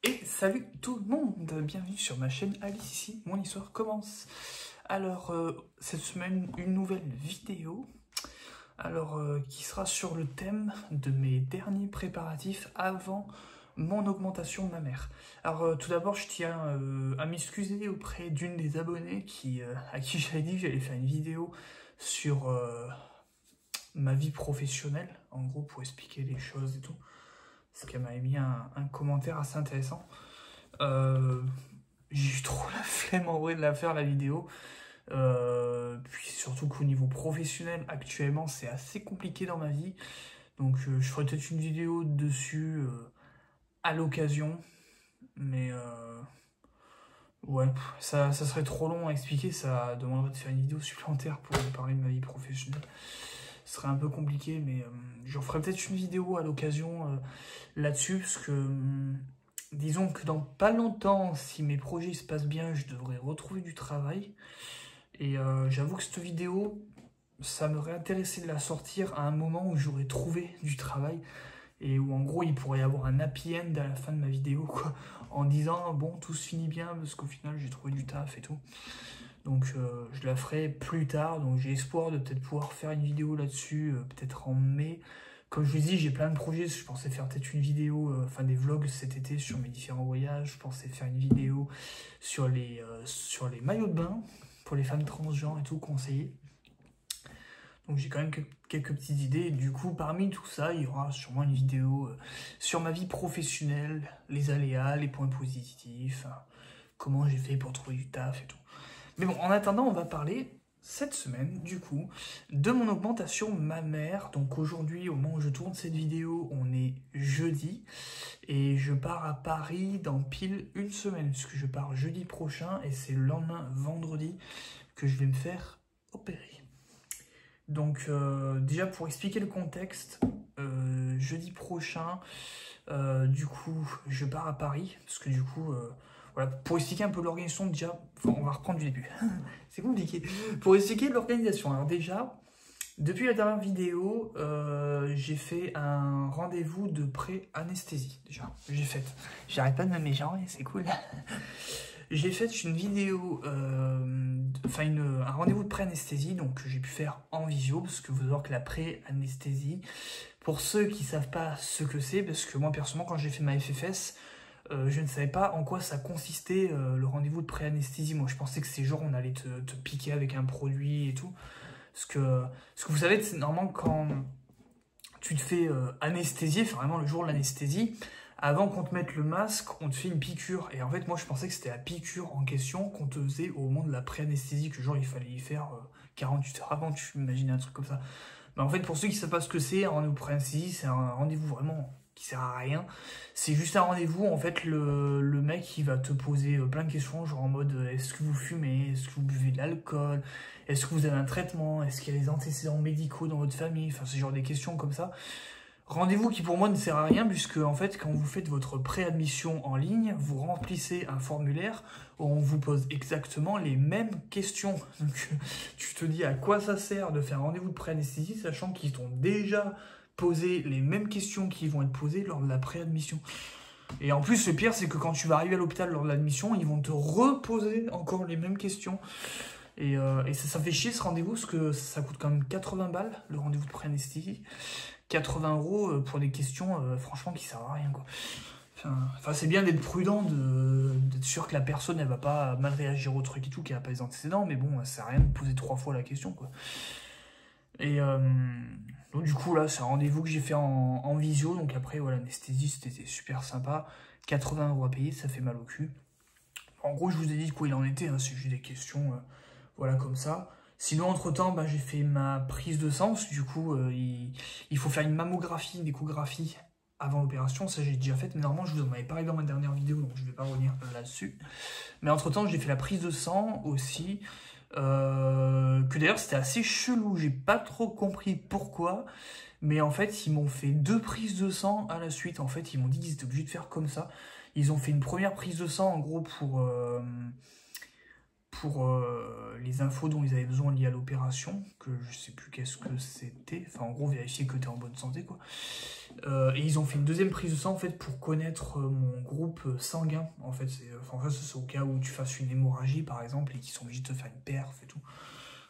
Et salut tout le monde, bienvenue sur ma chaîne Alice ici, mon histoire commence. Alors, cette semaine, une nouvelle vidéo, qui sera sur le thème de mes derniers préparatifs avant mon augmentation mammaire. Alors, tout d'abord, je tiens à m'excuser auprès d'une des abonnées à qui j'avais dit que j'allais faire une vidéo sur ma vie professionnelle, en gros, pour expliquer les choses et tout. Parce qu'elle m'avait mis un commentaire assez intéressant. J'ai eu trop la flemme en vrai de la faire la vidéo. Puis surtout qu'au niveau professionnel, actuellement, c'est assez compliqué dans ma vie. Donc je ferai peut-être une vidéo dessus à l'occasion. Mais ouais, ça serait trop long à expliquer. Ça demanderait de faire une vidéo supplémentaire pour parler de ma vie professionnelle. Ce serait un peu compliqué, mais j'en ferai peut-être une vidéo à l'occasion là-dessus, parce que disons que dans pas longtemps, si mes projets se passent bien, je devrais retrouver du travail. Et j'avoue que cette vidéo, ça m'aurait intéressé de la sortir à un moment où j'aurais trouvé du travail et où en gros il pourrait y avoir un happy end à la fin de ma vidéo, quoi, en disant bon, tout se finit bien parce qu'au final j'ai trouvé du taf et tout. Donc je la ferai plus tard, donc j'ai espoir de peut-être pouvoir faire une vidéo là-dessus, peut-être en mai. Comme je vous dis, j'ai plein de projets, je pensais faire peut-être une vidéo, des vlogs cet été sur mes différents voyages, je pensais faire une vidéo sur les maillots de bain, pour les femmes transgenres et tout, conseillé. Donc j'ai quand même quelques petites idées, et du coup parmi tout ça, il y aura sûrement une vidéo sur ma vie professionnelle, les aléas, les points positifs, comment j'ai fait pour trouver du taf et tout. Mais bon, en attendant, on va parler cette semaine, du coup, de mon augmentation mammaire. Donc aujourd'hui, au moment où je tourne cette vidéo, on est jeudi. Et je pars à Paris dans pile une semaine, puisque je pars jeudi prochain, et c'est le lendemain, vendredi, que je vais me faire opérer. Donc déjà, pour expliquer le contexte, jeudi prochain, du coup, je pars à Paris, parce que du coup... voilà, pour expliquer un peu l'organisation, déjà, on va reprendre du début. C'est compliqué. Pour expliquer l'organisation, alors déjà, depuis la dernière vidéo, j'ai fait un rendez-vous de pré-anesthésie. Déjà, j'arrête pas de me genre, c'est cool. J'ai fait une vidéo, un rendez-vous de pré-anesthésie, donc que j'ai pu faire en visio, parce que vous savez que la pré-anesthésie, pour ceux qui savent pas ce que c'est, parce que moi personnellement, quand j'ai fait ma FFS, je ne savais pas en quoi ça consistait le rendez-vous de pré-anesthésie. Moi, je pensais que c'est genre on allait te piquer avec un produit et tout. Parce que vous savez, c'est normalement quand tu te fais anesthésier, enfin vraiment le jour de l'anesthésie, avant qu'on te mette le masque, on te fait une piqûre. Et en fait, moi, je pensais que c'était la piqûre en question qu'on te faisait au moment de la pré-anesthésie, que genre il fallait y faire 48 heures avant, tu imagines un truc comme ça. Mais en fait, pour ceux qui ne savent pas ce que c'est, un rendez-vous pré-anesthésie, c'est un rendez-vous vraiment qui sert à rien. C'est juste un rendez-vous, en fait, le mec, il va te poser plein de questions, genre en mode, est-ce que vous fumez, est-ce que vous buvez de l'alcool, est-ce que vous avez un traitement, est-ce qu'il y a des antécédents médicaux dans votre famille, enfin, c'est genre des questions comme ça. Rendez-vous qui pour moi ne sert à rien, puisque en fait, quand vous faites votre préadmission en ligne, vous remplissez un formulaire où on vous pose exactement les mêmes questions. Donc, tu te dis à quoi ça sert de faire un rendez-vous de préanesthésie, sachant qu'ils t'ont déjà posé les mêmes questions qui vont être posées lors de la préadmission. Et en plus, le pire, c'est que quand tu vas arriver à l'hôpital lors de l'admission, ils vont te reposer encore les mêmes questions. Et ça fait chier ce rendez-vous, parce que ça coûte quand même 80 balles, le rendez-vous de préanesthésie. 80 € pour des questions, franchement, qui servent à rien, quoi. Enfin, c'est bien d'être prudent, d'être sûr que la personne, elle va pas mal réagir au truc et tout, qu'elle n'a pas les antécédents, mais bon, ça sert à rien de poser 3 fois la question, quoi. Et donc, du coup, là, c'est un rendez-vous que j'ai fait en visio, donc après, voilà, l'anesthésie, c'était super sympa. 80 € à payer, ça fait mal au cul. En gros, je vous ai dit de quoi il en était, hein, c'est juste des questions, voilà, comme ça. Sinon, entre-temps, j'ai fait ma prise de sang, parce que du coup, il faut faire une mammographie, une échographie avant l'opération. Ça, j'ai déjà fait, mais normalement, je vous en avais parlé dans ma dernière vidéo, donc je ne vais pas revenir là-dessus. Mais entre-temps, j'ai fait la prise de sang aussi, que d'ailleurs, c'était assez chelou. J'ai pas trop compris pourquoi, mais en fait, ils m'ont fait 2 prises de sang à la suite. En fait, ils m'ont dit qu'ils étaient obligés de faire comme ça. Ils ont fait une première prise de sang, en gros, pour les infos dont ils avaient besoin liées à l'opération, que je sais plus qu'est-ce que c'était, enfin en gros vérifier que tu es en bonne santé quoi. Et ils ont fait une deuxième prise de sang en fait pour connaître mon groupe sanguin en fait, c'est au cas où tu fasses une hémorragie par exemple et qu'ils sont obligés de te faire une perf et tout.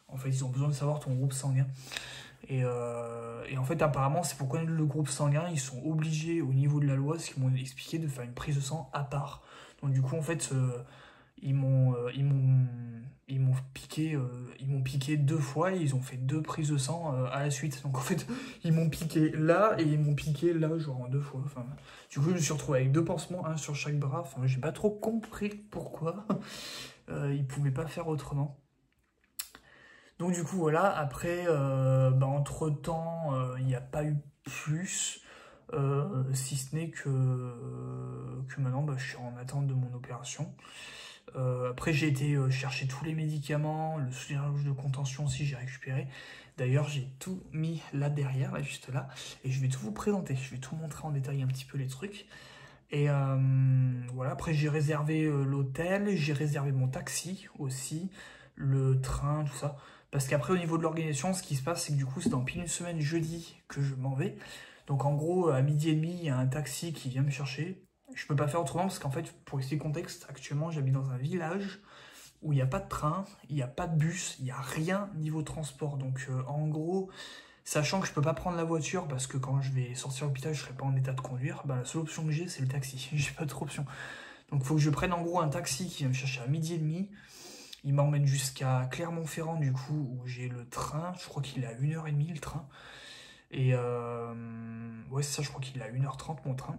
En fait ils ont besoin de savoir ton groupe sanguin. Et en fait apparemment c'est pour connaître le groupe sanguin, ils sont obligés au niveau de la loi, ce qu'ils m'ont expliqué, de faire une prise de sang à part. Donc du coup en fait ils m'ont piqué 2 fois et ils ont fait 2 prises de sang à la suite. Donc en fait, ils m'ont piqué là et ils m'ont piqué là, genre en 2 fois. Enfin, du coup, je me suis retrouvé avec 2 pansements, un sur chaque bras. Enfin, j'ai pas trop compris pourquoi. Ils pouvaient pas faire autrement. Donc du coup, voilà. Après, entre-temps, il n'y a pas eu plus. Si ce n'est que maintenant, je suis en attente de mon opération. Après j'ai été chercher tous les médicaments, le soutien-gorge de contention aussi j'ai récupéré. D'ailleurs j'ai tout mis là derrière, là juste là, et je vais tout vous présenter, je vais tout montrer en détail un petit peu les trucs. Et voilà, après j'ai réservé l'hôtel, j'ai réservé mon taxi aussi, le train, tout ça. Parce qu'après au niveau de l'organisation, ce qui se passe c'est que du coup c'est dans pile une semaine jeudi que je m'en vais. Donc en gros à 12h30 il y a un taxi qui vient me chercher. Je peux pas faire autrement parce qu'en fait, pour expliquer le contexte, actuellement j'habite dans un village où il n'y a pas de train, il n'y a pas de bus, il n'y a rien niveau transport. Donc en gros, sachant que je peux pas prendre la voiture parce que quand je vais sortir de l'hôpital, je serai pas en état de conduire, la seule option que j'ai c'est le taxi. J'ai pas d'autre option. Donc il faut que je prenne en gros un taxi qui vient me chercher à 12h30. Il m'emmène jusqu'à Clermont-Ferrand du coup où j'ai le train. Je crois qu'il est à 1h30 le train. Et ouais c'est ça, je crois qu'il est à 1h30 mon train.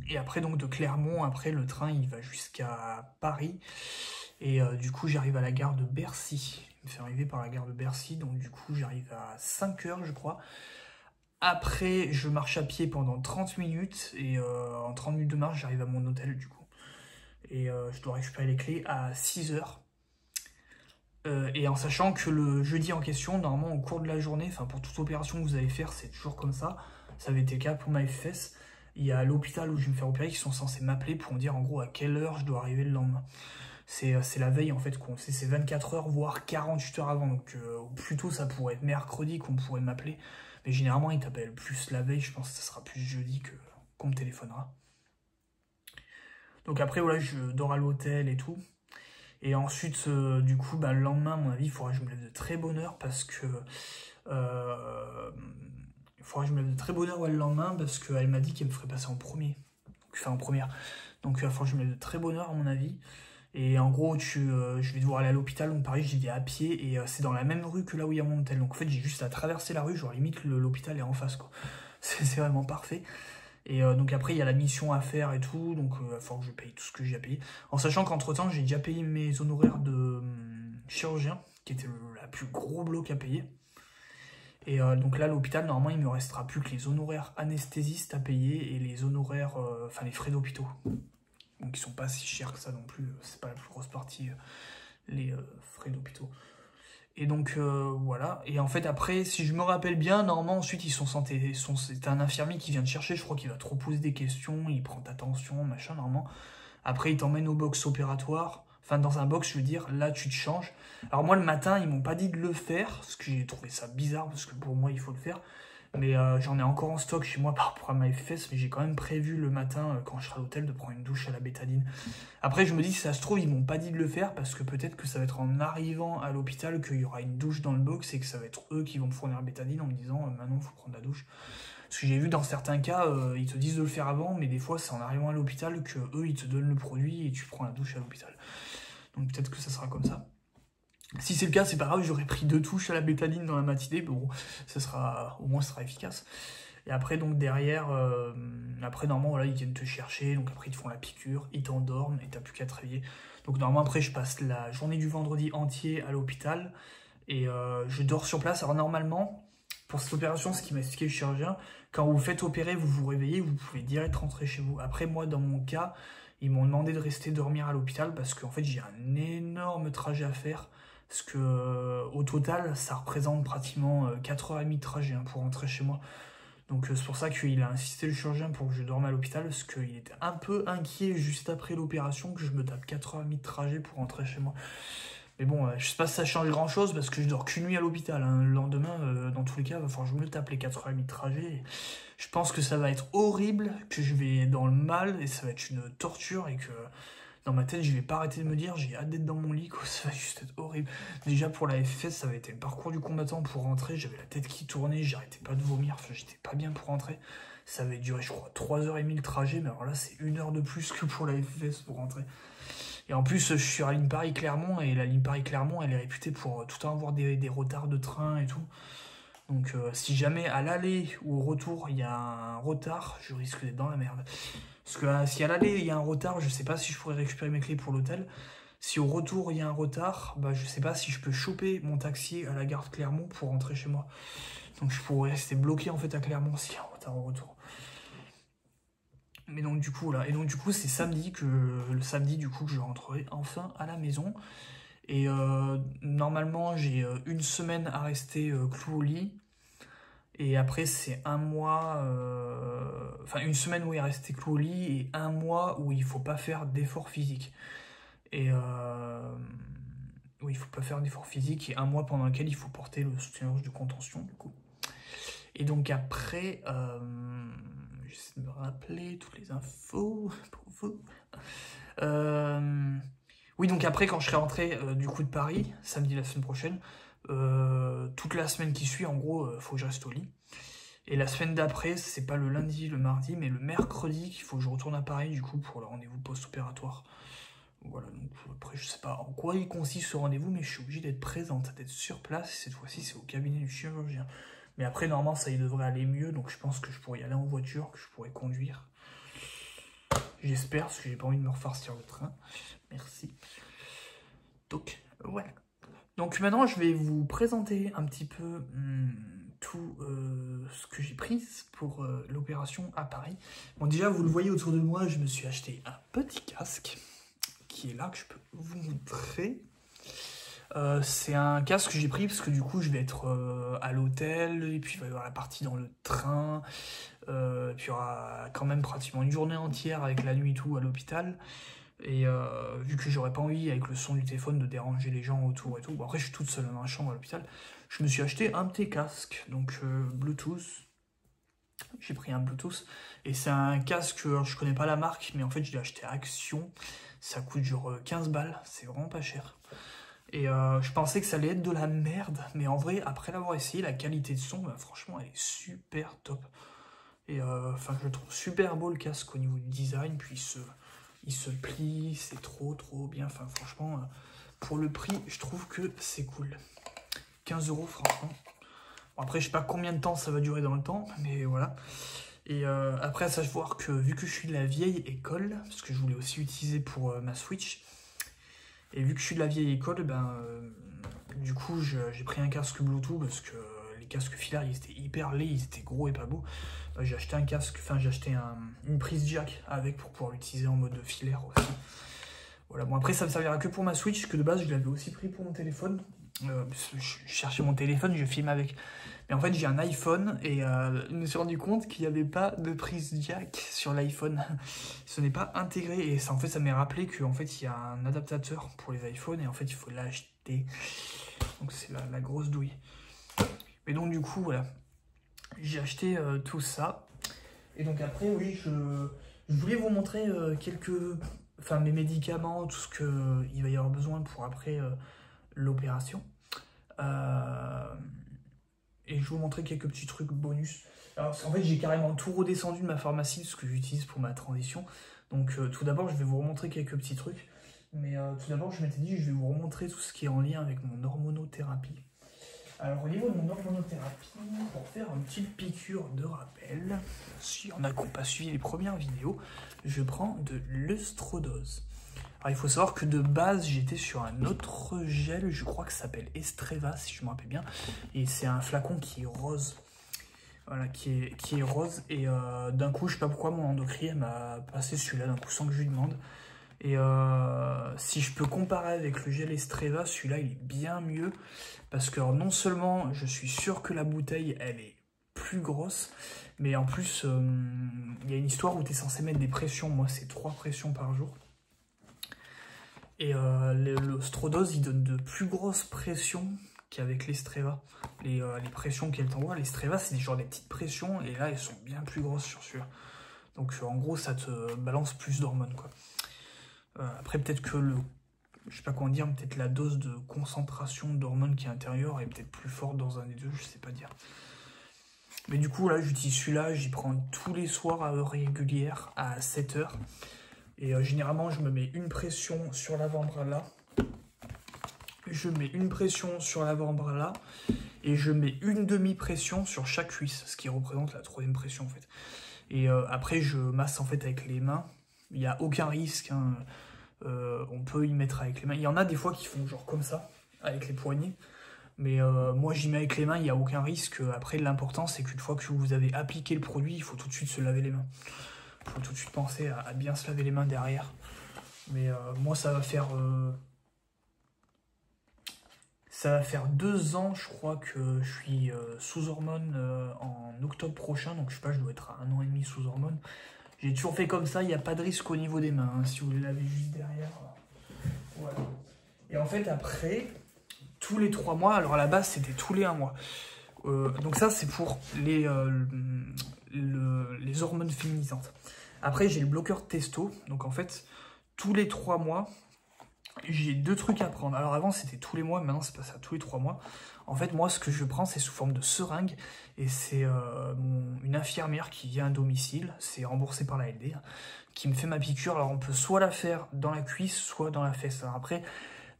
Et après, donc de Clermont, après le train il va jusqu'à Paris. Et du coup, j'arrive à la gare de Bercy. Il me fait arriver par la gare de Bercy, donc du coup, j'arrive à 5h, je crois. Après, je marche à pied pendant 30 minutes. Et en 30 minutes de marche, j'arrive à mon hôtel, du coup. Et je dois récupérer les clés à 6h. Et en sachant que le jeudi en question, normalement, au cours de la journée, enfin pour toute opération que vous allez faire, c'est toujours comme ça. Ça avait été le cas pour ma FS. Il y a l'hôpital où je vais me faire opérer qui sont censés m'appeler pour me dire en gros à quelle heure je dois arriver le lendemain. C'est la veille en fait, c'est 24 heures voire 48 heures avant. Donc plus tôt ça pourrait être mercredi qu'on pourrait m'appeler. Mais généralement ils t'appellent plus la veille, je pense que ça sera plus jeudi qu'on me téléphonera. Donc après voilà, je dors à l'hôtel et tout. Et ensuite du coup le lendemain à mon avis il faudra que je me lève de très bonne heure parce que... il faudra que je me lève de très bonne heure le lendemain parce qu'elle m'a dit qu'elle me ferait passer en premier. Enfin en première. Donc il faudra que je me lève de très bonne heure à mon avis. Et en gros, je vais devoir aller à l'hôpital, donc pareil, j'y vais à pied, et c'est dans la même rue que là où il y a mon hôtel. Donc en fait, j'ai juste à traverser la rue, genre limite l'hôpital est en face, quoi. C'est vraiment parfait. Et donc après, il y a la mission à faire et tout, donc il va falloir que je paye tout ce que j'ai à payer. En sachant qu'entre-temps, j'ai déjà payé mes honoraires de chirurgien, qui était la plus gros bloc à payer. Et donc là, l'hôpital, normalement, il me restera plus que les honoraires anesthésistes à payer et les honoraires, enfin les frais d'hôpitaux. Donc ils sont pas si chers que ça non plus, c'est pas la plus grosse partie, les frais d'hôpitaux. Et donc voilà, et en fait après, si je me rappelle bien, normalement ensuite c'est un infirmier qui vient te chercher, je crois qu'il va trop poser des questions, il prend ta tension, machin, normalement. Après il t'emmène au box opératoire, enfin dans un box je veux dire, là tu te changes. Alors moi le matin ils m'ont pas dit de le faire, parce que j'ai trouvé ça bizarre, parce que pour moi il faut le faire. Mais j'en ai encore en stock chez moi par rapport à ma FS, mais j'ai quand même prévu le matin, quand je serai à l'hôtel, de prendre une douche à la bétadine. Après, je me dis, si ça se trouve, ils m'ont pas dit de le faire, parce que peut-être que ça va être en arrivant à l'hôpital qu'il y aura une douche dans le box, et que ça va être eux qui vont me fournir la bétadine en me disant, maintenant, il faut prendre la douche. Parce que j'ai vu dans certains cas, ils te disent de le faire avant, mais des fois, c'est en arrivant à l'hôpital que eux ils te donnent le produit, et tu prends la douche à l'hôpital. Donc peut-être que ça sera comme ça. Si c'est le cas, c'est pas grave, j'aurais pris 2 touches à la bétadine dans la matinée, mais bon, au moins ça sera efficace. Et après, donc derrière, après normalement, voilà, ils viennent te chercher, donc après ils te font la piqûre, ils t'endorment et t'as plus qu'à te réveiller. Donc normalement, après, je passe la journée du vendredi entier à l'hôpital et je dors sur place. Alors normalement, pour cette opération, ce qui m'a expliqué le chirurgien, quand vous vous faites opérer, vous vous réveillez, vous pouvez direct rentrer chez vous. Après, moi, dans mon cas, ils m'ont demandé de rester dormir à l'hôpital parce qu'en fait, j'ai un énorme trajet à faire. Parce que au total, ça représente pratiquement 4h30 de trajet pour rentrer chez moi. Donc c'est pour ça qu'il a insisté le chirurgien pour que je dorme à l'hôpital, parce qu'il était un peu inquiet juste après l'opération que je me tape 4h30 de trajet pour rentrer chez moi. Mais bon, je sais pas si ça change grand chose parce que je dors qu'une nuit à l'hôpital. Hein. Le lendemain, dans tous les cas, il va falloir que je me tape les 4h30 de trajet. Je pense que ça va être horrible, que je vais dans le mal et ça va être une torture et que dans ma tête, je vais pas arrêter de me dire j'ai hâte d'être dans mon lit, quoi. Ça va juste être horrible. Déjà pour la FFS, ça va être le parcours du combattant pour rentrer. J'avais la tête qui tournait, j'arrêtais pas de vomir, enfin, j'étais pas bien pour rentrer. Ça avait duré, je crois, 3h30 le trajet, mais alors là, c'est 1 heure de plus que pour la FFS pour rentrer. Et en plus, je suis à la ligne Paris-Clermont, et la ligne Paris-Clermont, elle est réputée pour tout le temps avoir des retards de train et tout. Donc si jamais à l'aller ou au retour, il y a un retard, je risque d'être dans la merde. Parce que si à l'aller, il y a un retard, je sais pas si je pourrais récupérer mes clés pour l'hôtel. Si au retour, il y a un retard, bah, je sais pas si je peux choper mon taxi à la gare de Clermont pour rentrer chez moi. Donc je pourrais rester bloqué en fait à Clermont s'il y a un retard au retour. Mais donc du coup, là, et donc du coup, c'est le samedi du coup que je rentrerai enfin à la maison. Et normalement, j'ai 1 semaine à rester cloué au lit. Et après, c'est 1 mois, enfin 1 semaine où il est resté cloué au lit et 1 mois où il faut pas faire d'effort physique. Et où il faut pas faire d'effort physique et 1 mois pendant lequel il faut porter le soutien-gorge de contention du coup. Et donc après, j'essaie de me rappeler toutes les infos pour vous. Oui, donc après, quand je serai rentré du coup de Paris, samedi la semaine prochaine, toute la semaine qui suit, en gros, faut que je reste au lit. Et la semaine d'après, c'est pas le lundi, le mardi, mais le mercredi qu'il faut que je retourne à Paris, du coup, pour le rendez-vous post-opératoire. Voilà, donc après, je sais pas en quoi il consiste ce rendez-vous, mais je suis obligé d'être présente, d'être sur place. Et cette fois-ci, c'est au cabinet du chirurgien. Mais après, normalement, ça y devrait aller mieux, donc je pense que je pourrais y aller en voiture, que je pourrais conduire. J'espère, parce que j'ai pas envie de me refarcir le train. Merci. Donc, voilà. Donc maintenant, je vais vous présenter un petit peu tout ce que j'ai pris pour l'opération à Paris. Bon, déjà, vous le voyez autour de moi, je me suis acheté un petit casque qui est là, que je peux vous montrer. C'est un casque que j'ai pris parce que du coup, je vais être à l'hôtel, et puis il va y avoir la partie dans le train, puis il y aura quand même pratiquement une journée entière avec la nuit et tout à l'hôpital. Et vu que j'aurais pas envie avec le son du téléphone de déranger les gens autour et tout, bon, après je suis toute seule dans la chambre à l'hôpital, je me suis acheté un petit casque, donc Bluetooth, j'ai pris un Bluetooth, et c'est un casque, alors, je connais pas la marque, mais en fait je l'ai acheté à Action, ça coûte genre 15 balles, c'est vraiment pas cher. Et je pensais que ça allait être de la merde, mais en vrai, après l'avoir essayé, la qualité de son, bah, franchement elle est super top. Et enfin je le trouve super beau le casque au niveau du design, puis il se plie, c'est trop bien. Enfin, franchement, pour le prix, je trouve que c'est cool. 15 €, franchement. Bon, après, je sais pas combien de temps ça va durer dans le temps, mais voilà. Et après, ça, je vois que vu que je suis de la vieille école, parce que je voulais aussi utiliser pour ma Switch, et vu que je suis de la vieille école, ben, du coup, j'ai pris un casque Bluetooth parce que les casques filaires, ils étaient hyper laids, ils étaient gros et pas beaux. J'ai acheté un casque, enfin j'ai acheté une prise jack avec pour pouvoir l'utiliser en mode filaire aussi. Voilà, bon après ça me servira que pour ma Switch, que de base je l'avais aussi pris pour mon téléphone. Je cherchais mon téléphone, je filme avec. Mais en fait j'ai un iPhone et je me suis rendu compte qu'il n'y avait pas de prise jack sur l'iPhone. Ce n'est pas intégré et ça, en fait ça m'est rappelé qu'en fait il y a un adaptateur pour les iPhones et en fait il faut l'acheter. Donc c'est la grosse douille. Mais donc du coup voilà. J'ai acheté tout ça. Et donc après, oui, je voulais vous montrer mes médicaments, tout ce qu'il va y avoir besoin pour après l'opération. Et je vais vous montrer quelques petits trucs bonus. Alors, en fait, j'ai carrément tout redescendu de ma pharmacie, ce que j'utilise pour ma transition. Donc tout d'abord, je vais vous remontrer quelques petits trucs. Mais tout d'abord, je m'étais dit, je vais vous remontrer tout ce qui est en lien avec mon hormonothérapie. Alors au niveau de mon hormonothérapie, pour faire une petite piqûre de rappel, s'il y en a qui n'ont pas suivi les premières vidéos, je prends de l'œstradose. Alors il faut savoir que de base j'étais sur un autre gel, je crois que ça s'appelle Estreva si je me rappelle bien, et c'est un flacon qui est rose. Voilà, qui est rose, et d'un coup je sais pas pourquoi mon endocrine m'a passé celui-là d'un coup sans que je lui demande. Et si je peux comparer avec le gel Estreva, celui-là il est bien mieux parce que non seulement je suis sûr que la bouteille elle est plus grosse. Mais en plus, il y a une histoire où tu es censé mettre des pressions. Moi, c'est 3 pressions par jour. Et le Strodose, il donne de plus grosses pressions qu'avec les Streva. Les pressions qu'elle t'envoie, les Streva, c'est genre des petites pressions. Et là, elles sont bien plus grosses sur celui-là. Donc, en gros, ça te balance plus d'hormones, quoi. Après, peut-être que je sais pas comment dire, peut-être la dose de concentration d'hormones qui est intérieure est peut-être plus forte dans un des deux, je sais pas dire. Mais du coup, là, j'utilise celui-là, j'y prends tous les soirs à heure régulière, à 7 h. Et généralement, je me mets une pression sur l'avant-bras là. Je mets une pression sur l'avant-bras là. Et je mets une demi-pression sur chaque cuisse, ce qui représente la 3e pression en fait. Et après, je masse en fait avec les mains. Il n'y a aucun risque, hein. On peut y mettre avec les mains. Il y en a des fois qui font genre comme ça, avec les poignets. Mais moi, j'y mets avec les mains, il n'y a aucun risque. Après, l'important, c'est qu'une fois que vous avez appliqué le produit, il faut tout de suite se laver les mains. Il faut tout de suite penser à bien se laver les mains derrière. Mais moi, ça va faire 2 ans, je crois, que je suis sous hormones en octobre prochain. Donc, je sais pas, je dois être à 1 an et demi sous hormones. J'ai toujours fait comme ça, il n'y a pas de risque au niveau des mains, hein, si vous les lavez juste derrière. Voilà. Et en fait, après, tous les 3 mois, alors à la base, c'était tous les 1 mois. Donc ça, c'est pour les hormones féminisantes. Après, j'ai le bloqueur de testo. Donc en fait, tous les 3 mois, j'ai 2 trucs à prendre. Alors avant, c'était tous les mois, maintenant, c'est passé à tous les 3 mois. En fait, moi, ce que je prends, c'est sous forme de seringue. Et c'est une infirmière qui vient à domicile, c'est remboursé par la LD, qui me fait ma piqûre. Alors, on peut soit la faire dans la cuisse, soit dans la fesse. Alors après,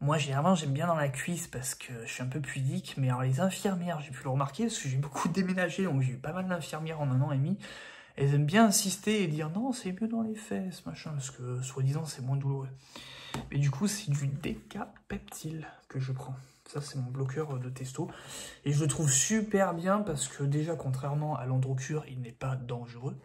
moi, généralement, j'aime bien dans la cuisse parce que je suis un peu pudique. Mais alors, les infirmières, j'ai pu le remarquer parce que j'ai beaucoup déménagé. Donc, j'ai eu pas mal d'infirmières en 1 an et demi. Elles aiment bien insister et dire non, c'est mieux dans les fesses, machin. Parce que, soi-disant, c'est moins douloureux. Mais du coup, c'est du Decapeptyl que je prends. Ça, c'est mon bloqueur de testo. Et je le trouve super bien parce que déjà, contrairement à l'Androcur, il n'est pas dangereux.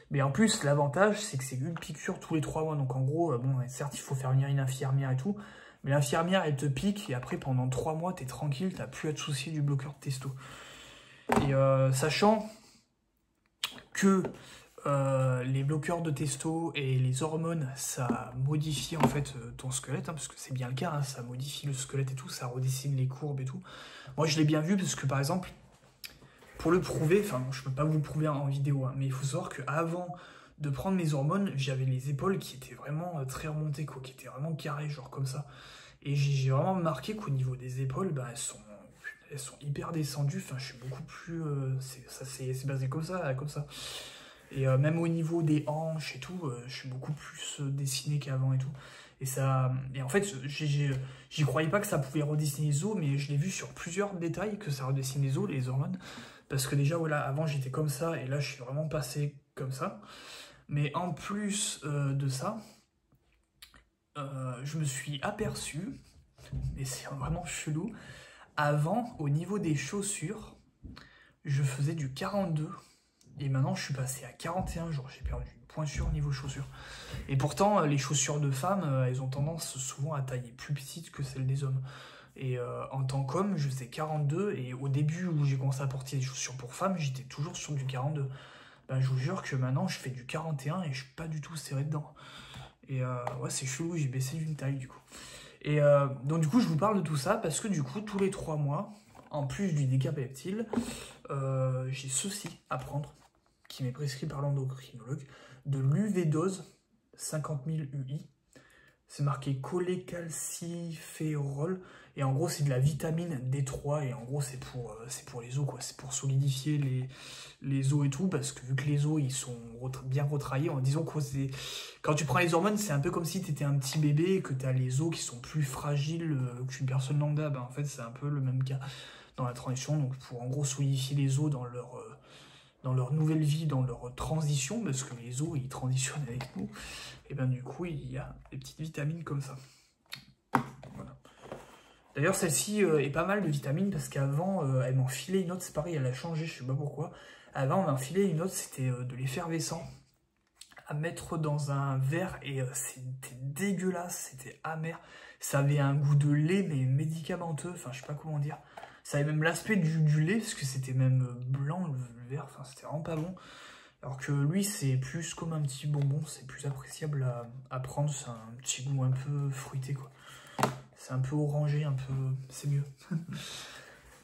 Mais en plus, l'avantage, c'est que c'est une piqûre tous les 3 mois. Donc en gros, bon, certes, il faut faire venir une infirmière et tout. Mais l'infirmière, elle te pique et après, pendant 3 mois, t'es tranquille, t'as plus à te soucier du bloqueur de testo. Et sachant que les bloqueurs de testo et les hormones, ça modifie en fait ton squelette, hein, parce que c'est bien le cas, hein, ça modifie le squelette et tout, ça redessine les courbes et tout. Moi je l'ai bien vu parce que par exemple, pour le prouver, enfin je peux pas vous le prouver en vidéo, hein, mais il faut savoir qu'avant de prendre mes hormones, j'avais les épaules qui étaient vraiment très remontées, quoi, qui étaient vraiment carrées, genre comme ça. Et j'ai vraiment remarqué qu'au niveau des épaules, bah, elles sont hyper descendues, enfin je suis beaucoup plus... c'est basé comme ça, comme ça. Et même au niveau des hanches et tout, je suis beaucoup plus dessiné qu'avant et tout. Et en fait, j'y croyais pas que ça pouvait redessiner les os, mais je l'ai vu sur plusieurs détails que ça redessine les os, les hormones. Parce que déjà, voilà, avant j'étais comme ça, et là je suis vraiment passé comme ça. Mais en plus de ça, je me suis aperçu, et c'est vraiment chelou, avant, au niveau des chaussures, je faisais du 42. Et maintenant, je suis passé à 41 jours. J'ai perdu une pointure au niveau chaussures. Et pourtant, les chaussures de femmes, elles ont tendance souvent à tailler plus petites que celles des hommes. Et en tant qu'homme, je faisais 42. Et au début où j'ai commencé à porter des chaussures pour femmes, j'étais toujours sur du 42. Ben, je vous jure que maintenant, je fais du 41 et je suis pas du tout serré dedans. Et ouais, c'est chelou, j'ai baissé d'une taille du coup. Et donc du coup, je vous parle de tout ça parce que du coup, tous les 3 mois, en plus du Decapeptyl, j'ai ceci à prendre, qui m'est prescrit par l'endocrinologue, de l'UV-dose 50 000 UI. C'est marqué cholécalciférol. Et en gros, c'est de la vitamine D3. Et en gros, c'est pour les os, quoi. C'est pour solidifier les os et tout. Parce que vu que les os, ils sont bien retraillés, disons que quand tu prends les hormones, c'est un peu comme si tu étais un petit bébé et que tu as les os qui sont plus fragiles qu'une personne lambda. Ben, en fait, c'est un peu le même cas dans la transition. Donc, pour en gros solidifier les os dans leur nouvelle vie, dans leur transition, parce que les os, ils transitionnent avec nous, et bien du coup, il y a des petites vitamines comme ça. Voilà. D'ailleurs, celle-ci est pas mal de vitamines, parce qu'avant, elle m'en filait une autre, c'est pareil, elle a changé, je sais pas pourquoi. Avant, on m'en filait une autre, c'était de l'effervescent, à mettre dans un verre, et c'était dégueulasse, c'était amer. Ça avait un goût de lait, mais médicamenteux, enfin, je sais pas comment dire. Ça avait même l'aspect du lait, parce que c'était même blanc, le verre, enfin c'était vraiment pas bon. Alors que lui, c'est plus comme un petit bonbon, c'est plus appréciable à prendre, c'est un petit goût un peu fruité, quoi. C'est un peu orangé, un peu... c'est mieux.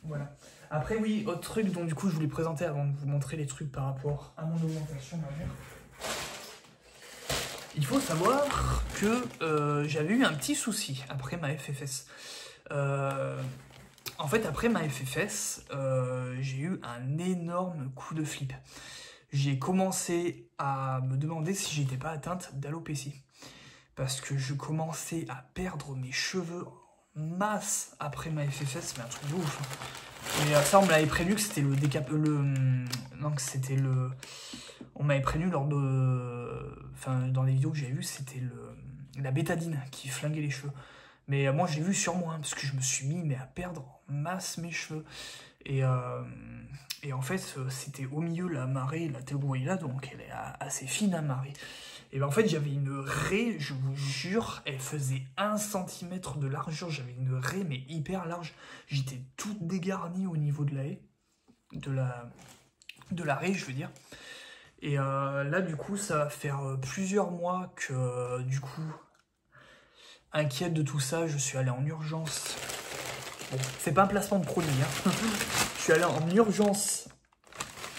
Voilà. Après, oui, autre truc dont du coup je voulais présenter avant de vous montrer les trucs par rapport à mon augmentation majeure. Il faut savoir que j'avais eu un petit souci après ma FFS. En fait, après ma FFS, j'ai eu un énorme coup de flip. J'ai commencé à me demander si j'étais pas atteinte d'alopécie. Parce que je commençais à perdre mes cheveux en masse après ma FFS, mais un truc de ouf. Et ça, on me l'avait prévenu que c'était non, que c'était le... On m'avait prévenu lors de... Enfin, dans les vidéos que j'avais vues, c'était la bétadine qui flinguait les cheveux. Mais moi, je l'ai vu sur moi, hein, parce que je me suis mis à perdre en masse mes cheveux. Et en fait, c'était au milieu, la marée, la telle que vous voyez là, donc elle est assez fine, la marée. Et ben en fait, j'avais une raie, je vous jure, elle faisait 1 cm de largeur. J'avais une raie, mais hyper large. J'étais toute dégarnie au niveau de la haie, de la raie, je veux dire. Et là, du coup, ça va faire plusieurs mois que, du coup, inquiète de tout ça, je suis allé en urgence. Bon, c'est pas un placement de produit, hein. Je suis allé en urgence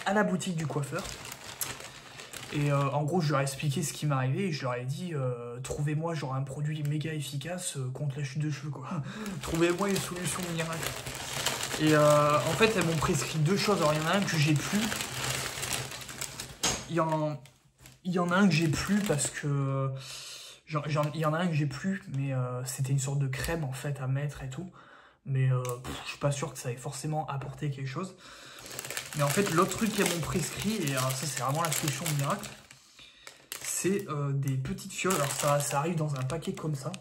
à la boutique du coiffeur. Et en gros, je leur ai expliqué ce qui m'arrivait et je leur ai dit trouvez-moi genre un produit méga efficace contre la chute de cheveux, quoi. Trouvez-moi une solution miracle. Et en fait, elles m'ont prescrit 2 choses. Alors, il y en a un que j'ai plus. Il y en a un que j'ai plus parce que... il y en a un que j'ai plus, mais c'était une sorte de crème en fait à mettre et tout. Mais je suis pas sûr que ça ait forcément apporté quelque chose. Mais en fait, l'autre truc qu'elles m'ont prescrit, et ça c'est vraiment la solution miracle, c'est des petites fioles. Alors ça arrive dans un paquet comme ça.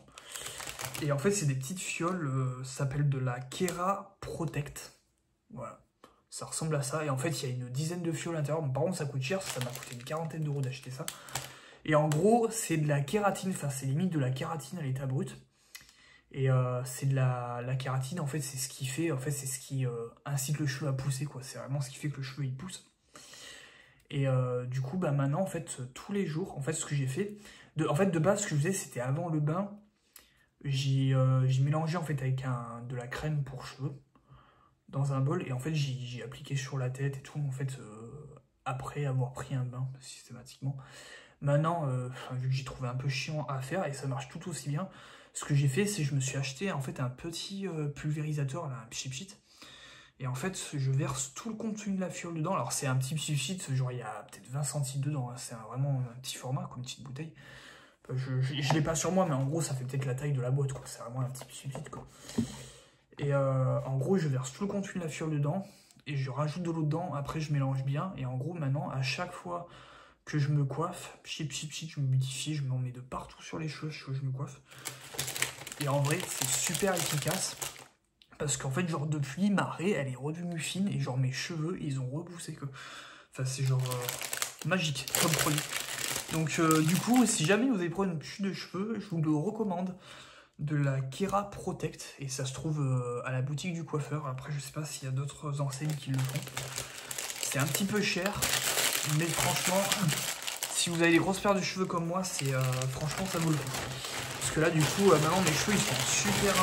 Et en fait, c'est des petites fioles, ça s'appelle de la Kera Protect. Voilà, ça ressemble à ça. Et en fait, il y a une dizaine de fioles à l'intérieur. Bon, par contre, ça coûte cher, ça m'a coûté une 40aine d'euros d'acheter ça. Et en gros, c'est de la kératine, enfin c'est limite de la kératine à l'état brut. Et c'est de la kératine, en fait, c'est ce qui fait, en fait, c'est ce qui incite le cheveu à pousser, quoi. C'est vraiment ce qui fait que le cheveu, il pousse. Et du coup, bah maintenant, en fait, tous les jours, en fait, ce que j'ai fait, en fait, de base, ce que je faisais, c'était avant le bain, j'ai mélangé, en fait, avec de la crème pour cheveux, dans un bol, et en fait, j'ai appliqué sur la tête et tout, en fait, après avoir pris un bain, systématiquement. Maintenant, vu que j'ai trouvé un peu chiant à faire, et ça marche tout aussi bien, ce que j'ai fait, c'est que je me suis acheté en fait un petit pulvérisateur, là, un pchit-pchit. Et en fait, je verse tout le contenu de la fiole dedans. Alors c'est un petit pchit-pchit, genre il y a peut-être 20 centilitres dedans. Hein. C'est vraiment un petit format, comme une petite bouteille. Je l'ai pas sur moi, mais en gros, ça fait peut-être la taille de la boîte, quoi. C'est vraiment un petit pchit-pchit, quoi. Et en gros, je verse tout le contenu de la fiole dedans. Et je rajoute de l'eau dedans. Après, je mélange bien. Et en gros, maintenant, à chaque fois que je me coiffe, pchit, je me modifie, je m'en mets de partout sur les cheveux, je me coiffe. Et en vrai, c'est super efficace. Parce qu'en fait, genre, depuis, ma raie, elle est redevenue fine. Et genre, mes cheveux, ils ont repoussé. Que... Enfin, c'est genre magique comme produit. Donc, du coup, si jamais vous avez problème de chute de cheveux, je vous le recommande. De la Kera Protect. Et ça se trouve à la boutique du coiffeur. Après, je sais pas s'il y a d'autres enseignes qui le font. C'est un petit peu cher. Mais franchement, si vous avez des grosses paires de cheveux comme moi, c'est franchement ça vaut le coup. Parce que là, du coup, maintenant mes cheveux ils sont super.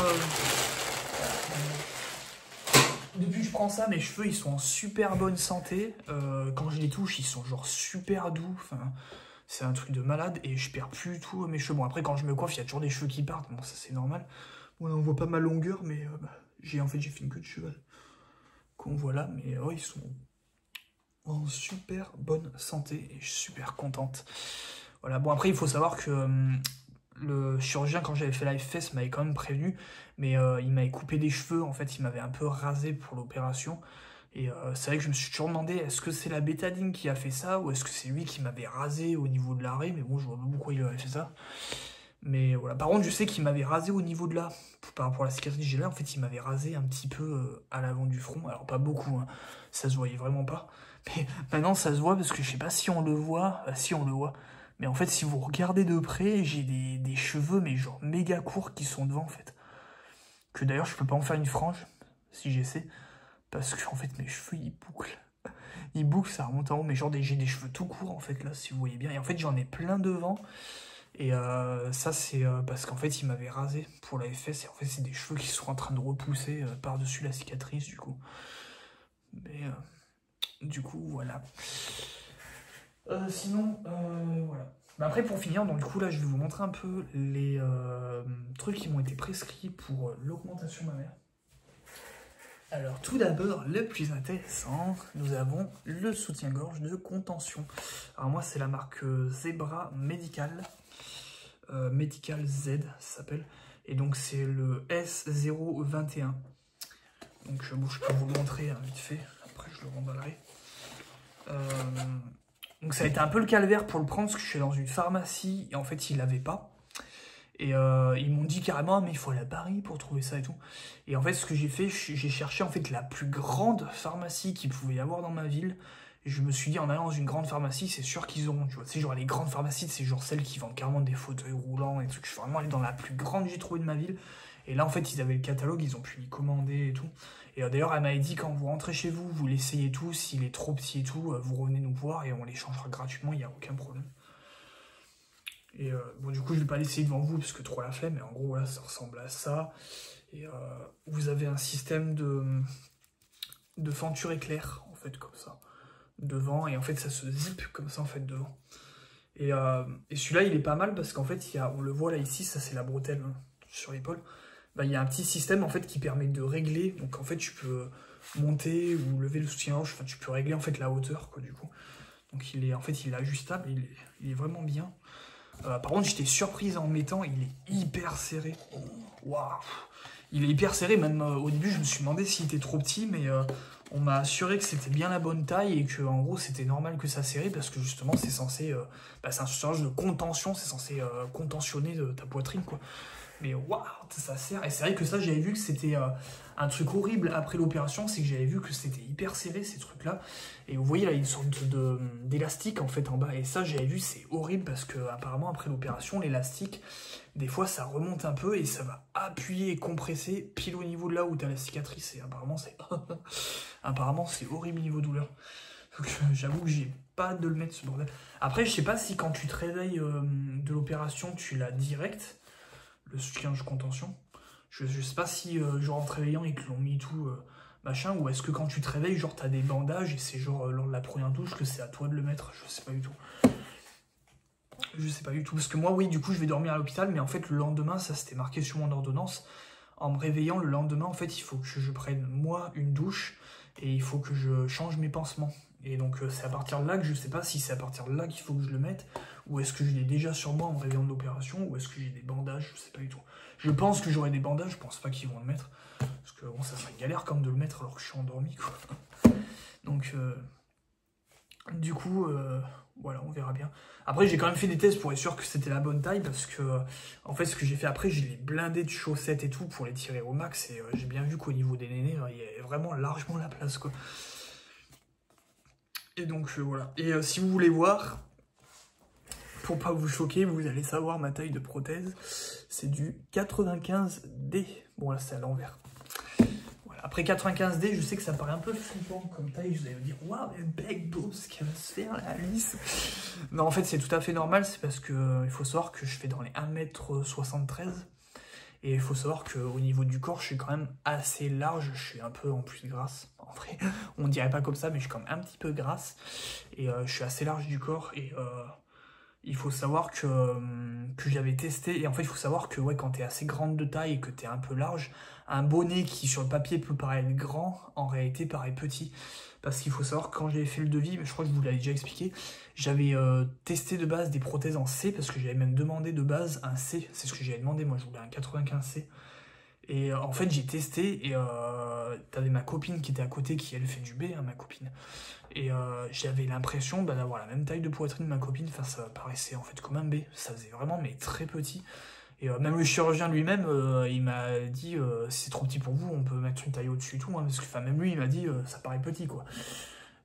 Depuis que je prends ça, mes cheveux ils sont en super bonne santé. Quand je les touche, ils sont genre super doux. Enfin, c'est un truc de malade et je perds plus du tout mes cheveux. Bon, après, quand je me coiffe, il y a toujours des cheveux qui partent. Bon, ça c'est normal. Bon, là, on voit pas ma longueur, mais j'ai fait une queue de cheval qu'on voit là. Mais ils sont en super bonne santé et je suis super contente. Voilà, bon après il faut savoir que le chirurgien quand j'avais fait la FFS m'avait quand même prévenu, mais il m'avait coupé des cheveux, en fait il m'avait un peu rasé pour l'opération. Et c'est vrai que je me suis toujours demandé, est-ce que c'est la bétadine qui a fait ça, ou est-ce que c'est lui qui m'avait rasé au niveau de l'arrêt, mais bon je vois pas pourquoi il avait fait ça. Mais voilà, par contre je sais qu'il m'avait rasé au niveau de là, par rapport à la cicatrice que j'ai là, en fait il m'avait rasé un petit peu à l'avant du front, alors pas beaucoup, hein, ça se voyait vraiment pas. Mais maintenant ça se voit parce que je sais pas si on le voit, si on le voit. Mais en fait si vous regardez de près, j'ai des cheveux mais genre méga courts qui sont devant en fait. Que d'ailleurs je peux pas en faire une frange. si j'essaie. Parce que en fait mes cheveux ils bouclent. Ils bouclent, ça remonte en haut, mais genre j'ai des cheveux tout courts en fait là, si vous voyez bien. Et en fait j'en ai plein devant. Et ça c'est parce qu'en fait il m'avait rasé pour la FS. Et en fait c'est des cheveux qui sont en train de repousser par-dessus la cicatrice du coup. Mais du coup voilà. Sinon voilà. Bah après pour finir, donc du coup là je vais vous montrer un peu les trucs qui m'ont été prescrits pour l'augmentation mammaire. Alors tout d'abord, le plus intéressant, nous avons le soutien-gorge de contention. Alors moi c'est la marque Zebra Medical, Medical Z ça s'appelle, et donc c'est le S021. Donc bon, je peux vous le montrer hein, vite fait, après je le remballerai. Donc ça a été un peu le calvaire pour le prendre, parce que je suis dans une pharmacie, et en fait ils l'avaient pas. Et ils m'ont dit carrément, mais il faut aller à Paris pour trouver ça et tout. Et en fait, ce que j'ai fait, j'ai cherché en fait la plus grande pharmacie qu'il pouvait y avoir dans ma ville. Et je me suis dit, en allant dans une grande pharmacie, c'est sûr qu'ils auront, tu vois. Tu sais, genre les grandes pharmacies, c'est genre celles qui vendent carrément des fauteuils roulants et trucs. Je suis vraiment allé dans la plus grande que j'ai trouvé de ma ville. Et là, en fait, ils avaient le catalogue, ils ont pu m'y commander et tout. Et d'ailleurs, elle m'avait dit, quand vous rentrez chez vous, vous l'essayez tout. S'il est trop petit et tout, vous revenez nous voir et on les changera gratuitement, il n'y a aucun problème. Et bon, du coup, je vais pas l'essayer devant vous parce que trop la flemme, mais en gros, voilà, ça ressemble à ça. Et vous avez un système de fenture éclair, en fait, comme ça, devant. Et en fait, ça se zip comme ça, en fait, devant. Et celui-là, il est pas mal parce qu'en fait, on le voit là, ici, ça c'est la bretelle hein, sur l'épaule. Bah, il y a un petit système, en fait, qui permet de régler. Donc, en fait, tu peux monter ou lever le soutien-gorge. Enfin, tu peux régler, en fait, la hauteur, quoi, du coup. Donc, en fait, il est ajustable, il est vraiment bien. Par contre, j'étais surprise en le mettant, il est hyper serré. Waouh! Il est hyper serré, même au début, je me suis demandé s'il était trop petit, mais on m'a assuré que c'était bien la bonne taille et que en gros, c'était normal que ça serrait parce que justement, c'est censé. C'est un soutien-gorge de contention, c'est censé contentionner ta poitrine, quoi. Mais waouh, ça serre. Et c'est vrai que ça, j'avais vu que c'était un truc horrible après l'opération, c'est que j'avais vu que c'était hyper serré ces trucs-là. Et vous voyez là, il y a une sorte d'élastique en fait en bas. Et ça, j'avais vu, c'est horrible parce que apparemment après l'opération, l'élastique, des fois, ça remonte un peu et ça va appuyer et compresser pile au niveau de là où tu as la cicatrice. Et apparemment, c'est horrible niveau douleur. Donc j'avoue que j'ai pas de le mettre ce bordel. Après, je sais pas si quand tu te réveilles de l'opération, tu l'as direct. Le soutien-gorge contention. Je sais pas si, genre en te réveillant, ils te l'ont mis tout, machin, ou est-ce que quand tu te réveilles, genre t'as des bandages et c'est genre lors de la première douche que c'est à toi de le mettre. Je sais pas du tout. Je sais pas du tout. Parce que moi, oui, du coup, je vais dormir à l'hôpital, mais en fait, le lendemain, ça c'était marqué sur mon ordonnance. En me réveillant le lendemain, en fait, il faut que je prenne, moi, une douche et il faut que je change mes pansements. Et donc, c'est à partir de là que je sais pas si c'est à partir de là qu'il faut que je le mette, ou est-ce que je l'ai déjà sur moi en me réveillant de l'opération, ou est-ce que j'ai des bandages, je sais pas du tout. Je pense que j'aurai des bandages, je pense pas qu'ils vont le mettre, parce que bon, ça serait galère quand même de le mettre alors que je suis endormi, quoi. Donc, du coup, voilà, on verra bien. Après, j'ai quand même fait des tests pour être sûr que c'était la bonne taille, parce que, en fait, ce que j'ai fait après, je l'ai blindé de chaussettes et tout pour les tirer au max, et j'ai bien vu qu'au niveau des nénés, il y avait vraiment largement la place, quoi. Et donc, voilà. Et si vous voulez voir, pour pas vous choquer, vous allez savoir ma taille de prothèse, c'est du 95D. Bon, là, c'est à l'envers. Voilà. Après 95D, je sais que ça paraît un peu flippant comme taille. Vous allez me dire, waouh, mais bec, beau, ce qu'elle va se faire, la Alice. Non, en fait, c'est tout à fait normal. C'est parce que il faut savoir que je fais dans les 1m73. Et il faut savoir qu'au niveau du corps, je suis quand même assez large. Je suis un peu en plus grasse. En vrai, on dirait pas comme ça, mais je suis quand même un petit peu grasse. Et je suis assez large du corps. Et il faut savoir que j'avais testé. Et en fait, il faut savoir que ouais, quand tu es assez grande de taille et que tu es un peu large, un bonnet qui sur le papier peut paraître grand, en réalité paraît petit. Parce qu'il faut savoir que quand j'avais fait le devis, je crois que je vous l'avais déjà expliqué, j'avais testé de base des prothèses en C, parce que j'avais même demandé de base un C. C'est ce que j'avais demandé, moi je voulais un 95C. Et en fait j'ai testé, et t'avais ma copine qui était à côté, qui elle fait du B, hein, ma copine. Et j'avais l'impression d'avoir la même taille de poitrine de ma copine, enfin ça paraissait en fait comme un B. Ça faisait vraiment mais très petit. Et même le chirurgien lui-même, il m'a dit c'est trop petit pour vous, on peut mettre une taille au-dessus et tout, hein, parce que même lui il m'a dit ça paraît petit quoi.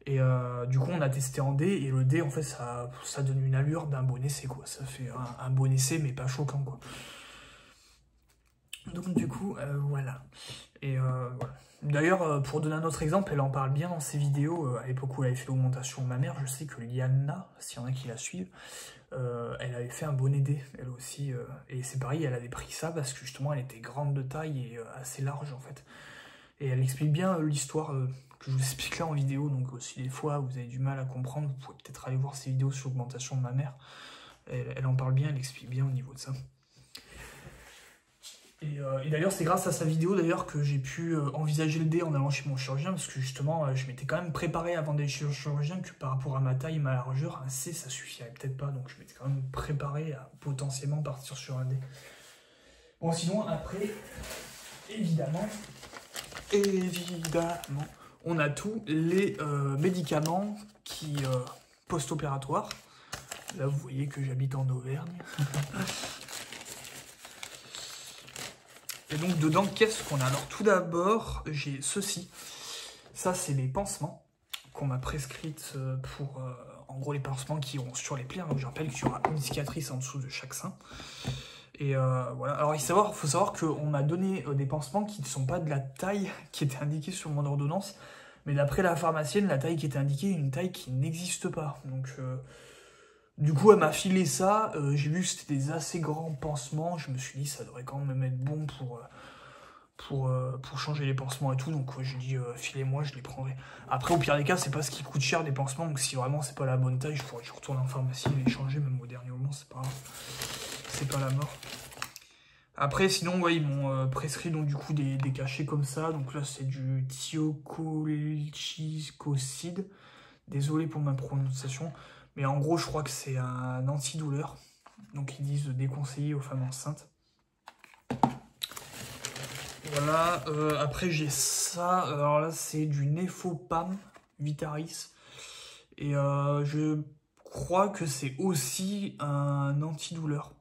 Et du coup on a testé en D, et le D en fait ça donne une allure d'un bonnet C quoi, ça fait un bonnet C mais pas choquant quoi. Donc du coup, voilà. Et voilà. D'ailleurs, pour donner un autre exemple, elle en parle bien dans ses vidéos. À l'époque où elle avait fait l'augmentation mammaire, je sais que Liana, s'il y en a qui la suivent, elle avait fait un bonnet D, elle aussi. Et c'est pareil, elle avait pris ça parce que justement, elle était grande de taille et assez large en fait. Et elle explique bien l'histoire que je vous explique là en vidéo. Donc si des fois vous avez du mal à comprendre, vous pouvez peut-être aller voir ses vidéos sur l'augmentation de mammaire. Elle en parle bien, elle explique bien au niveau de ça. Et d'ailleurs, c'est grâce à sa vidéo d'ailleurs que j'ai pu envisager le D en allant chez mon chirurgien, parce que justement, je m'étais quand même préparé avant d'aller chez le chirurgien que par rapport à ma taille et ma largeur, un C ça suffirait peut-être pas, donc je m'étais quand même préparé à potentiellement partir sur un D. Bon, sinon après, évidemment, on a tous les médicaments qui post-opératoires. Là, vous voyez que j'habite en Auvergne. Et donc dedans, qu'est-ce qu'on a? Alors tout d'abord, j'ai ceci. Ça, c'est les pansements qu'on m'a prescrites pour, en gros, les pansements qui iront sur les plaies. Donc je rappelle qu'il y aura une cicatrice en dessous de chaque sein. Et voilà. Alors il faut savoir qu'on m'a donné des pansements qui ne sont pas de la taille qui était indiquée sur mon ordonnance. Mais d'après la pharmacienne, la taille qui était indiquée est une taille qui n'existe pas. Donc... du coup, elle m'a filé ça, j'ai vu que c'était des assez grands pansements, je me suis dit ça devrait quand même être bon pour changer les pansements et tout, donc ouais, j'ai dit filez-moi, je les prendrai. Après, au pire des cas, c'est pas ce qui coûte cher des pansements, donc si vraiment c'est pas la bonne taille, je pourrais retourner en pharmacie et les changer, même au dernier moment, c'est pas grave, c'est pas la mort. Après, sinon, ouais, ils m'ont prescrit donc du coup des cachets comme ça, donc là c'est du thiocolchicoside, désolé pour ma prononciation. Mais en gros, je crois que c'est un antidouleur. Donc, ils disent déconseiller aux femmes enceintes. Voilà. Après, j'ai ça. Alors là, c'est du Nefopam Vitaris. Et je crois que c'est aussi un antidouleur.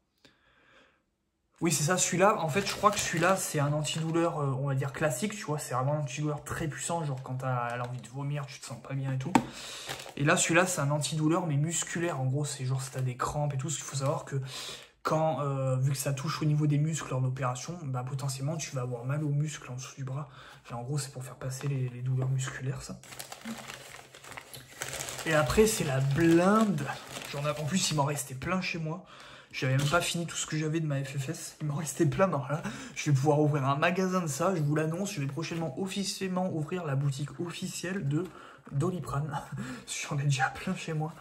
Oui, c'est ça, celui-là. En fait, je crois que celui-là, c'est un antidouleur, on va dire classique, tu vois. C'est vraiment un antidouleur très puissant, genre quand t'as l'envie de vomir, tu te sens pas bien et tout. Et là, celui-là, c'est un antidouleur, mais musculaire. En gros, c'est genre si t'as des crampes et tout. Ce qu'il faut savoir que quand, vu que ça touche au niveau des muscles lors d'opération, bah, potentiellement, tu vas avoir mal aux muscles en dessous du bras. Et en gros, c'est pour faire passer les douleurs musculaires, ça. Et après, c'est la blinde. En plus, il m'en restait plein chez moi. J'avais même pas fini tout ce que j'avais de ma FFS. Il m'en restait plein. Alors là, je vais pouvoir ouvrir un magasin de ça. Je vous l'annonce. Je vais prochainement officiellement ouvrir la boutique officielle de Doliprane. J'en ai déjà plein chez moi.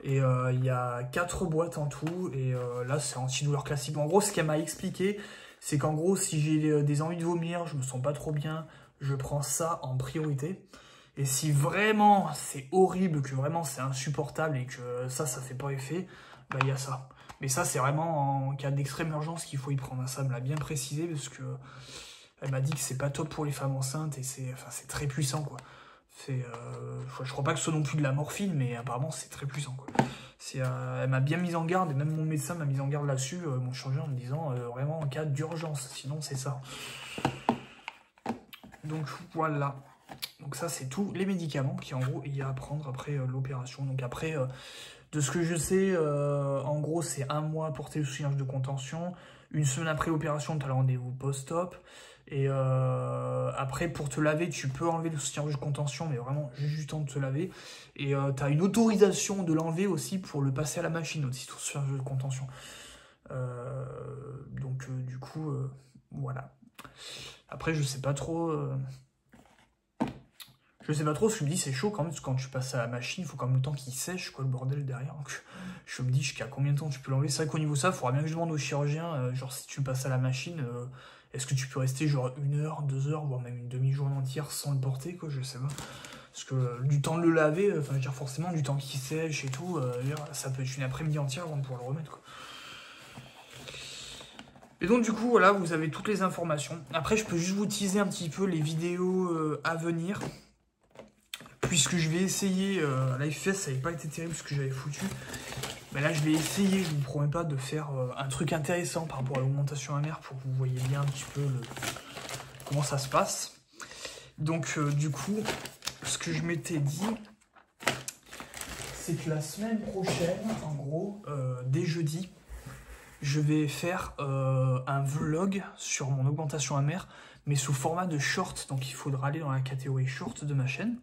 Et il y a 4 boîtes en tout. Et là, c'est antidouleur classique. En gros, ce qu'elle m'a expliqué, c'est qu'en gros, si j'ai des envies de vomir, je me sens pas trop bien, je prends ça en priorité. Et si vraiment c'est horrible, que vraiment c'est insupportable et que ça fait pas effet, bah il y a ça. Mais ça, c'est vraiment en cas d'extrême urgence qu'il faut y prendre. Ça me l'a bien précisé parce que elle m'a dit que c'est pas top pour les femmes enceintes et c'est très puissant, quoi. Je crois pas que ce soit non plus de la morphine, mais apparemment c'est très puissant, quoi. Elle m'a bien mise en garde et même mon médecin m'a mis en garde là-dessus, mon chirurgien, en me disant vraiment en cas d'urgence, sinon c'est ça. Donc voilà. Donc ça, c'est tous les médicaments qui en gros il y a à prendre après l'opération. Donc après... de ce que je sais, en gros, c'est 1 mois porter le soutien de contention. 1 semaine après l'opération, tu as le rendez-vous post-op. Et après, pour te laver, tu peux enlever le soutien de contention, mais vraiment juste du temps de te laver. Et tu as une autorisation de l'enlever aussi pour le passer à la machine, aussi, ton soutien de contention. Donc, du coup, voilà. Après, je sais pas trop... Je sais pas trop, ce que je me dis, c'est chaud quand même, parce que quand tu passes à la machine, il faut quand même le temps qu'il sèche, quoi, le bordel derrière. Donc, je me dis, jusqu'à combien de temps tu peux l'enlever? C'est vrai qu'au niveau de ça, il faudra bien que je demande au chirurgien, genre si tu passes à la machine, est-ce que tu peux rester genre 1 heure, 2 heures, voire même une demi-journée entière sans le porter, quoi, je sais pas. Parce que du temps de le laver, enfin, je veux dire, forcément, du temps qu'il sèche et tout, ça peut être une après-midi entière avant de pouvoir le remettre, quoi. Et donc du coup, voilà, vous avez toutes les informations. Après, je peux juste vous teaser un petit peu les vidéos à venir. Puisque je vais essayer, la FFS ça n'avait pas été terrible ce que j'avais foutu, mais là je vais essayer, je ne vous promets pas, de faire un truc intéressant par rapport à l'augmentation mammaire pour que vous voyez bien un petit peu comment ça se passe. Donc du coup, ce que je m'étais dit, c'est que la semaine prochaine, en gros, dès jeudi, je vais faire un vlog sur mon augmentation mammaire, mais sous format de short, donc il faudra aller dans la catégorie short de ma chaîne.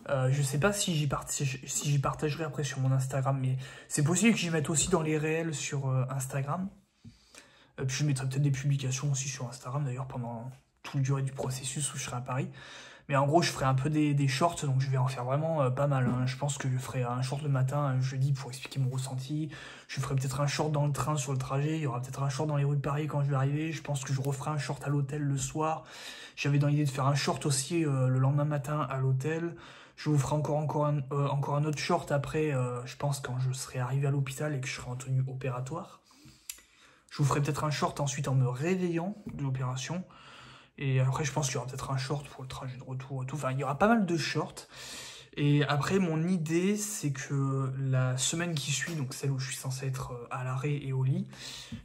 Je sais pas si j'y partagerai après sur mon Instagram, mais c'est possible que j'y mette aussi dans les réels sur Instagram. Puis je mettrai peut-être des publications aussi sur Instagram, d'ailleurs, pendant toute la durée du processus où je serai à Paris. Mais en gros, je ferai un peu des shorts, donc je vais en faire vraiment pas mal. Hein. Je pense que je ferai un short le matin, un jeudi, pour expliquer mon ressenti. Je ferai peut-être un short dans le train sur le trajet. Il y aura peut-être un short dans les rues de Paris quand je vais arriver. Je pense que je referai un short à l'hôtel le soir. J'avais dans l'idée de faire un short aussi le lendemain matin à l'hôtel. Je vous ferai encore un autre short après, je pense, quand je serai arrivé à l'hôpital et que je serai en tenue opératoire. Je vous ferai peut-être un short ensuite en me réveillant de l'opération. Et après, je pense qu'il y aura peut-être un short pour le trajet de retour et tout. Enfin, il y aura pas mal de shorts. Et après, mon idée, c'est que la semaine qui suit, donc celle où je suis censé être à l'arrêt et au lit,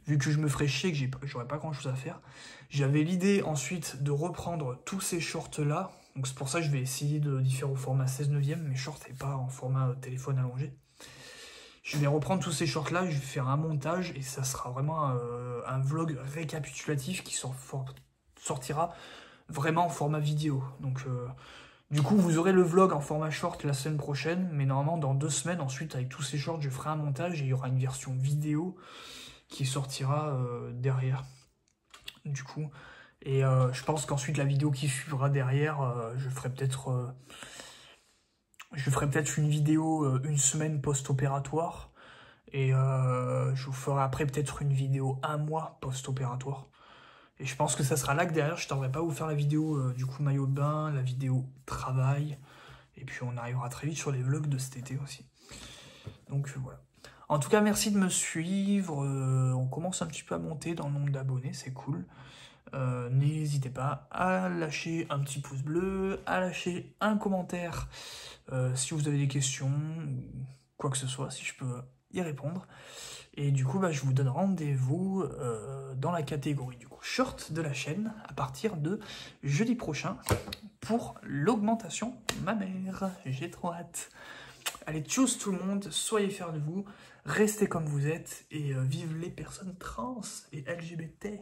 vu que je me ferai chier, que j'aurai pas grand-chose à faire, j'avais l'idée ensuite de reprendre tous ces shorts-là. Donc c'est pour ça que je vais essayer d'y faire au format 16/9, mes shorts et pas en format téléphone allongé. Je vais reprendre tous ces shorts-là, je vais faire un montage et ça sera vraiment un vlog récapitulatif qui sortira vraiment en format vidéo. Donc du coup, vous aurez le vlog en format short la semaine prochaine, mais normalement dans 2 semaines, ensuite avec tous ces shorts, je ferai un montage et il y aura une version vidéo qui sortira derrière. Du coup, et je pense qu'ensuite la vidéo qui suivra derrière, je ferai peut-être une vidéo une semaine post-opératoire et je vous ferai après peut-être une vidéo 1 mois post-opératoire. Et je pense que ça sera là que derrière, je ne tarderai pas à vous faire la vidéo du coup maillot de bain, la vidéo travail. Et puis on arrivera très vite sur les vlogs de cet été aussi. Donc voilà. En tout cas, merci de me suivre. On commence un petit peu à monter dans le nombre d'abonnés, c'est cool. N'hésitez pas à lâcher un petit pouce bleu, à lâcher un commentaire si vous avez des questions ou quoi que ce soit, si je peux y répondre. Et du coup, je vous donne rendez-vous dans la catégorie du coup short de la chaîne à partir de jeudi prochain pour l'augmentation mammaire. J'ai trop hâte. Allez, tchuss tout le monde, soyez fiers de vous, restez comme vous êtes et vive les personnes trans et LGBT.